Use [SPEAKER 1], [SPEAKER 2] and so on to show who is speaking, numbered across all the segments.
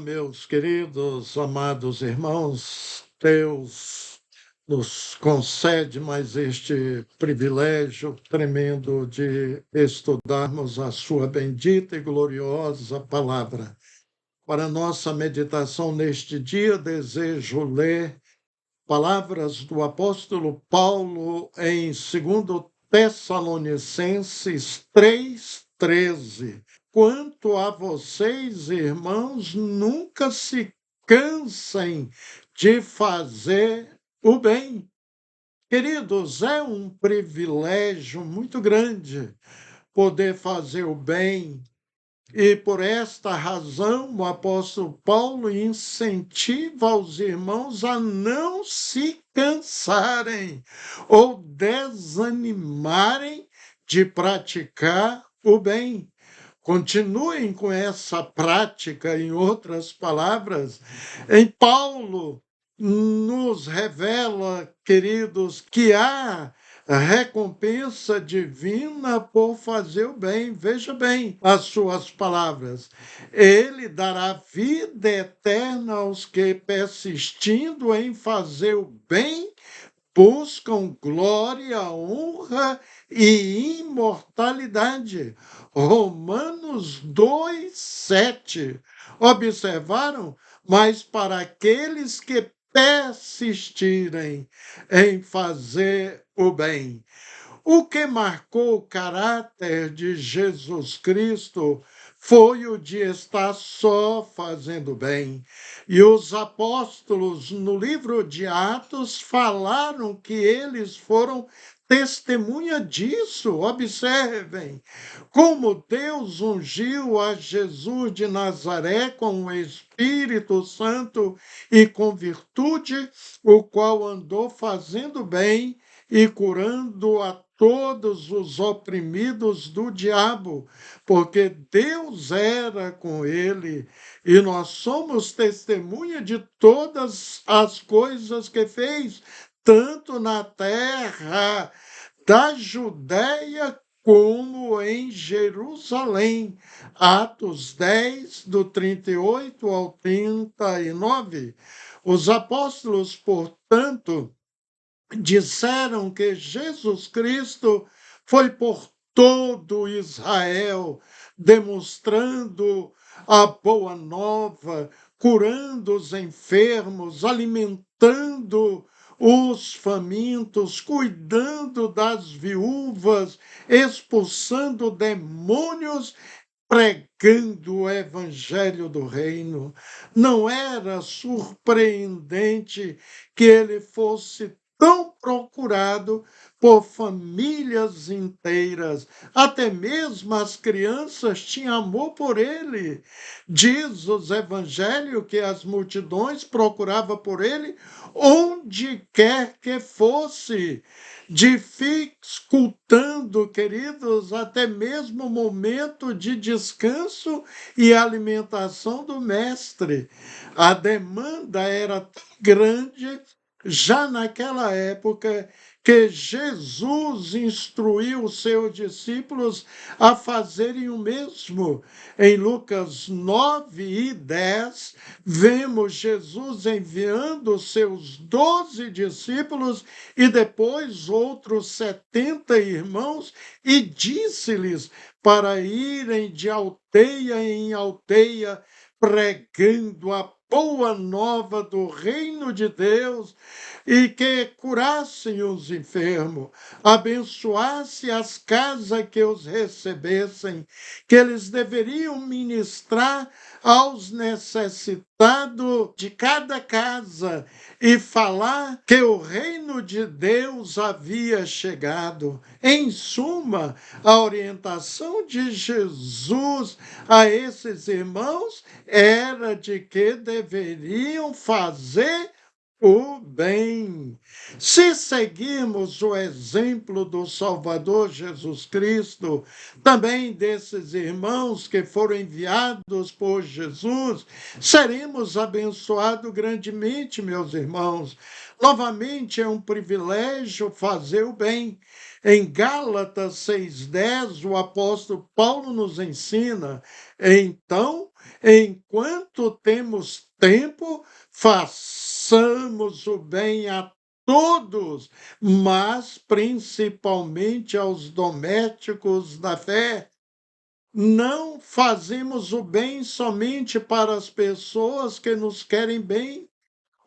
[SPEAKER 1] meus queridos, amados irmãos, Deus nos concede mais este privilégio tremendo de estudarmos a sua bendita e gloriosa palavra. Para nossa meditação neste dia, desejo ler palavras do apóstolo Paulo em 2 Tessalonicenses 3:13. Quanto a vocês, irmãos, nunca se cansem de fazer o bem. Queridos, é um privilégio muito grande poder fazer o bem, e por esta razão, o apóstolo Paulo incentiva os irmãos a não se cansarem ou desanimarem de praticar o bem. Continuem com essa prática, em outras palavras. Em Paulo nos revela, queridos, que há recompensa divina por fazer o bem. Veja bem as suas palavras. Ele dará vida eterna aos que, persistindo em fazer o bem, buscam glória, honra e imortalidade. Romanos 2:7. Observaram? Mas para aqueles que persistirem em fazer o bem. O que marcou o caráter de Jesus Cristo foi o de estar só fazendo bem. E os apóstolos, no livro de Atos, falaram que eles foram testemunha disso. Observem como Deus ungiu a Jesus de Nazaré com o Espírito Santo e com virtude, o qual andou fazendo bem e curando a todos os oprimidos do diabo, porque Deus era com ele, e nós somos testemunha de todas as coisas que fez, tanto na terra da Judéia como em Jerusalém. Atos 10, do 38 ao 39. Os apóstolos, portanto, disseram que Jesus Cristo foi por todo Israel, demonstrando a boa nova, curando os enfermos, alimentando os famintos, cuidando das viúvas, expulsando demônios, pregando o evangelho do reino. Não era surpreendente que ele fosse tão procurado por famílias inteiras. Até mesmo as crianças tinham amor por ele. Diz os evangelhos que as multidões procuravam por ele onde quer que fosse, dificultando, queridos, até mesmo o momento de descanso e alimentação do mestre. A demanda era tão grande já naquela época que Jesus instruiu os seus discípulos a fazerem o mesmo. Em Lucas 9:10, vemos Jesus enviando os seus 12 discípulos e depois outros 70 irmãos, e disse-lhes para irem de aldeia em aldeia, pregando a boa nova do reino de Deus, e que curassem os enfermos, abençoasse as casas que os recebessem, que eles deveriam ministrar aos necessitados de cada casa e falar que o reino de Deus havia chegado. Em suma, a orientação de Jesus a esses irmãos era de que deveriam fazer o bem. Se seguirmos o exemplo do Salvador Jesus Cristo, também desses irmãos que foram enviados por Jesus, seremos abençoados grandemente, meus irmãos. Novamente é um privilégio fazer o bem. Em Gálatas 6:10, o apóstolo Paulo nos ensina: então, enquanto temos tempo, façamos o bem a todos, mas principalmente aos domésticos da fé. Não fazemos o bem somente para as pessoas que nos querem bem.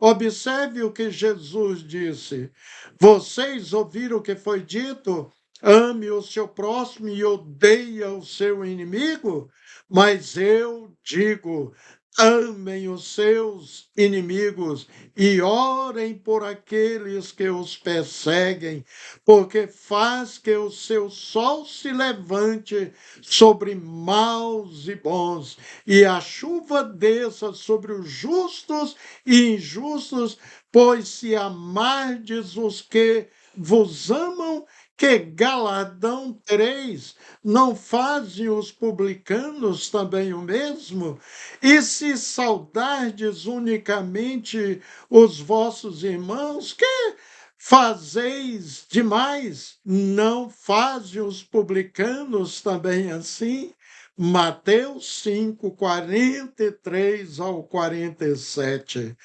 [SPEAKER 1] Observe o que Jesus disse. Vocês ouviram o que foi dito? Ame o seu próximo e odeie o seu inimigo. Mas eu digo: amem os seus inimigos e orem por aqueles que os perseguem, porque faz que o seu sol se levante sobre maus e bons, e a chuva desça sobre os justos e injustos, pois se amardes os que vos amam, que galardão tereis? Não fazem os publicanos também o mesmo? E se saudardes unicamente os vossos irmãos, que fazeis demais? Não fazem os publicanos também assim? Mateus 5, 43 ao 47.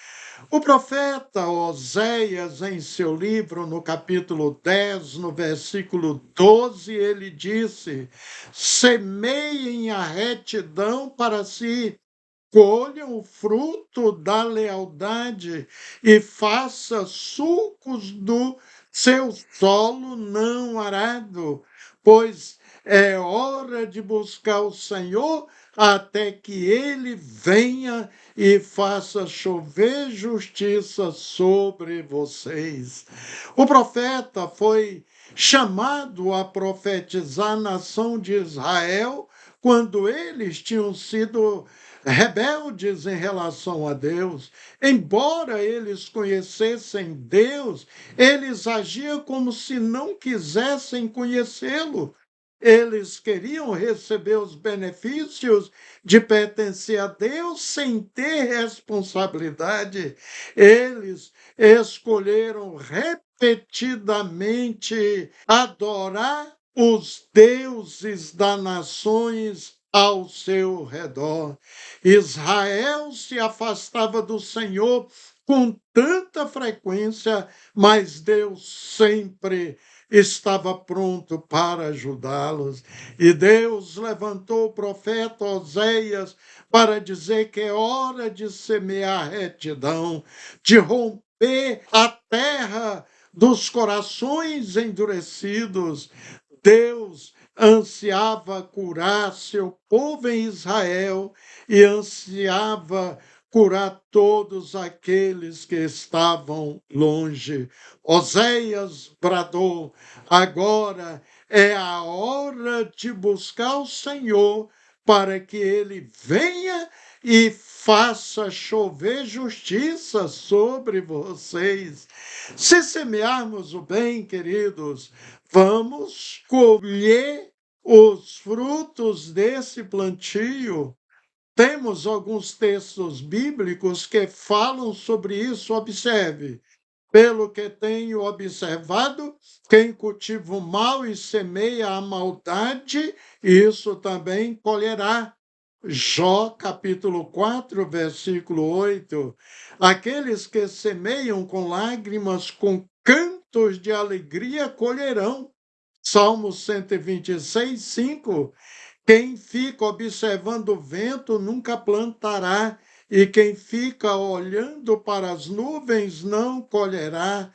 [SPEAKER 1] O profeta Oséias, em seu livro, no capítulo 10, no versículo 12, ele disse: semeiem a retidão para si, colham o fruto da lealdade e faça sulcos do seu solo não arado, pois é hora de buscar o Senhor até que ele venha e faça chover justiça sobre vocês. O profeta foi chamado a profetizar a nação de Israel quando eles tinham sido rebeldes em relação a Deus. Embora eles conhecessem Deus, eles agiam como se não quisessem conhecê-lo. Eles queriam receber os benefícios de pertencer a Deus sem ter responsabilidade. Eles escolheram repetidamente adorar os deuses das nações ao seu redor. Israel se afastava do Senhor com tanta frequência, mas Deus sempre estava pronto para ajudá-los. E Deus levantou o profeta Oséias para dizer que é hora de semear retidão, de romper a terra dos corações endurecidos. Deus ansiava curar seu povo em Israel e ansiava curar todos aqueles que estavam longe. Oséias bradou: agora é a hora de buscar o Senhor para que ele venha e faça chover justiça sobre vocês. Se semearmos o bem, queridos, vamos colher os frutos desse plantio. Temos alguns textos bíblicos que falam sobre isso. Observe. Pelo que tenho observado, quem cultiva o mal e semeia a maldade, isso também colherá. Jó, capítulo 4, versículo 8. Aqueles que semeiam com lágrimas, com cantos de alegria, colherão. Salmo 126, 5. Quem fica observando o vento nunca plantará, e quem fica olhando para as nuvens não colherá.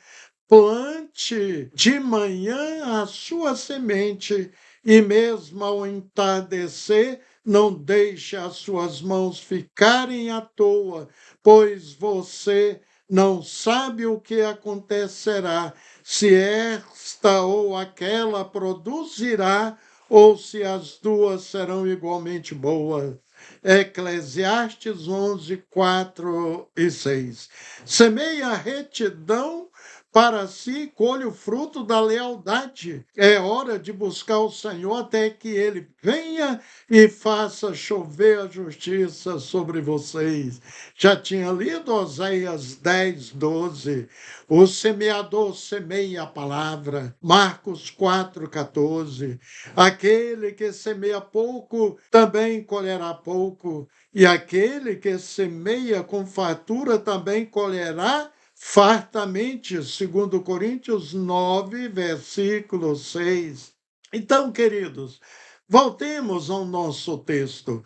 [SPEAKER 1] Plante de manhã a sua semente, e mesmo ao entardecer, não deixe as suas mãos ficarem à toa, pois você não sabe o que acontecerá, se esta ou aquela produzirá ou se as duas serão igualmente boas. Eclesiastes 11, 4 e 6. Semeia a retidão para si, colhe o fruto da lealdade. É hora de buscar o Senhor até que ele venha e faça chover a justiça sobre vocês. Já tinha lido Oséias 10:12. O semeador semeia a palavra. Marcos 4:14. Aquele que semeia pouco também colherá pouco, e aquele que semeia com fartura também colherá fartamente, segundo Coríntios 9, versículo 6. Então, queridos, voltemos ao nosso texto.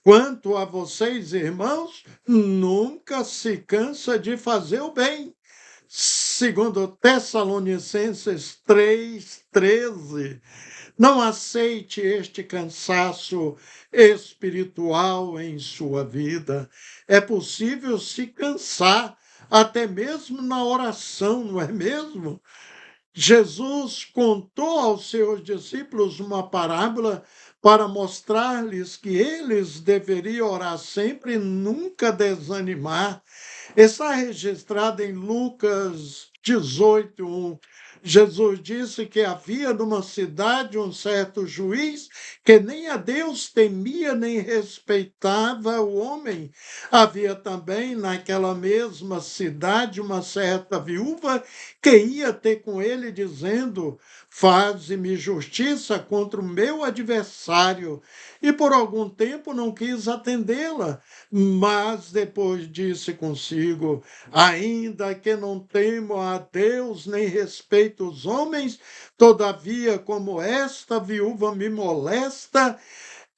[SPEAKER 1] Quanto a vocês, irmãos, nunca se cansa de fazer o bem. Segundo Tessalonicenses 3:13. Não aceite este cansaço espiritual em sua vida. É possível se cansar até mesmo na oração, não é mesmo? Jesus contou aos seus discípulos uma parábola para mostrar-lhes que eles deveriam orar sempre e nunca desanimar. Está registrado em Lucas 18:1. Jesus disse que havia numa cidade um certo juiz que nem a Deus temia nem respeitava o homem. Havia também naquela mesma cidade uma certa viúva que ia ter com ele dizendo: faze-me justiça contra o meu adversário. E por algum tempo não quis atendê-la, mas depois disse consigo: ainda que não temo a Deus nem respeito os homens, todavia, como esta viúva me molesta,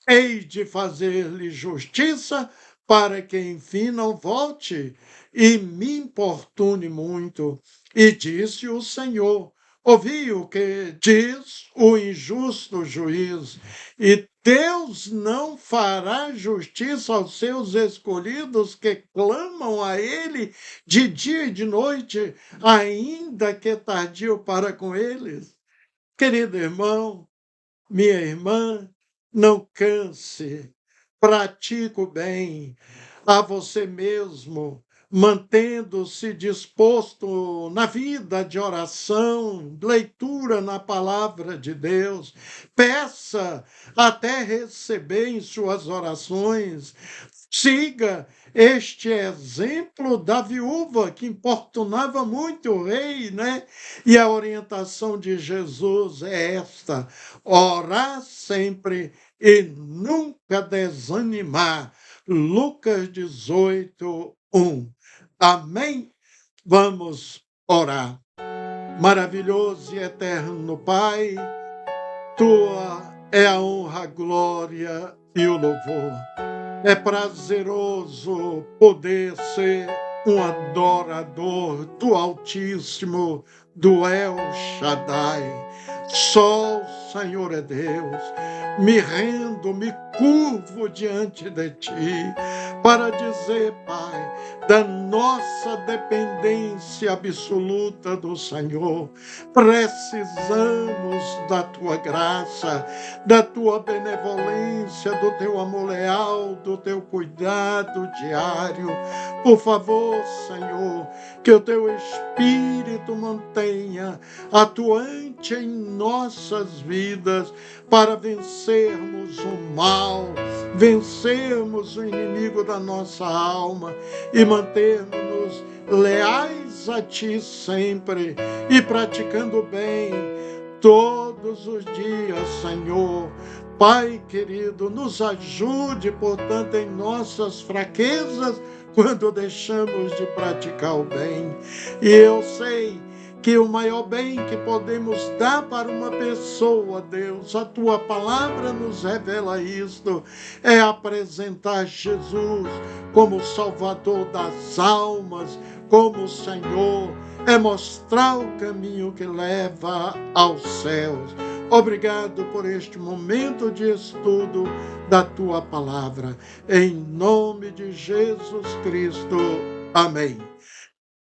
[SPEAKER 1] hei de fazer-lhe justiça, para que enfim não volte e me importune muito. E disse o Senhor: ouvi o que diz o injusto juiz, e Deus não fará justiça aos seus escolhidos que clamam a ele de dia e de noite, ainda que tardio para com eles. Querido irmão, minha irmã, não canse, pratique o bem a você mesmo, mantendo-se disposto na vida de oração, leitura na palavra de Deus. Peça até receber em suas orações. Siga este exemplo da viúva que importunava muito o rei, né? E a orientação de Jesus é esta: orar sempre e nunca desanimar. Lucas 18:1. Amém? Vamos orar. Maravilhoso e eterno Pai, tua é a honra, a glória e o louvor. É prazeroso poder ser um adorador do Altíssimo, do El Shaddai. Só o Senhor é Deus. Me rendo, me curvo diante de Ti para dizer, Pai, da nossa dependência absoluta do Senhor. Precisamos da Tua graça, da Tua benevolência, do Teu amor leal, do Teu cuidado diário. Por favor, Senhor, que o Teu Espírito mantenha atuante em nossas vidas para vencermos o mal, vencermos o inimigo da nossa alma e mantermos-nos leais a Ti sempre e praticando o bem todos os dias, Senhor. Pai querido, nos ajude, portanto, em nossas fraquezas, quando deixamos de praticar o bem. E eu sei que o maior bem que podemos dar para uma pessoa, Deus, a Tua palavra nos revela isto, é apresentar Jesus como Salvador das almas, como Senhor, é mostrar o caminho que leva aos céus. Obrigado por este momento de estudo da Tua palavra. Em nome de Jesus Cristo. Amém.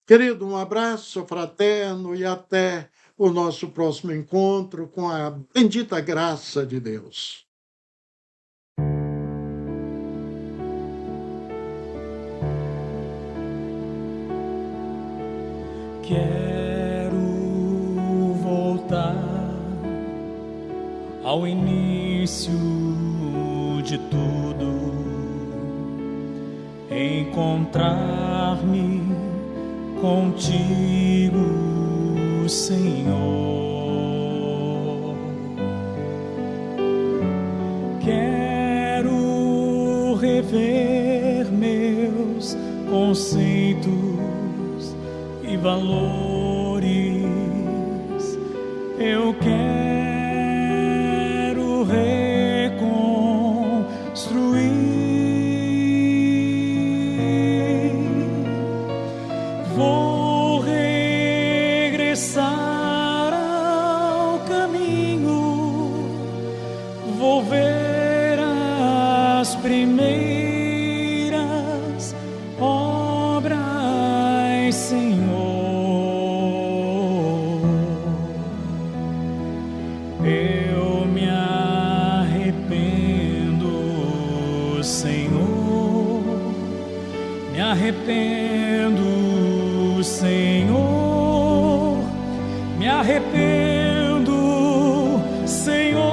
[SPEAKER 1] Querido, um abraço fraterno e até o nosso próximo encontro com a bendita graça de Deus.
[SPEAKER 2] Quero ao início de tudo, encontrar-me contigo, Senhor. Quero rever meus conceitos e valores. Eu quero reconstruir. Vou regressar ao caminho, vou ver as primeiras obras, Senhor. Eu me arrependo, Senhor, me arrependo, Senhor, me arrependo, Senhor.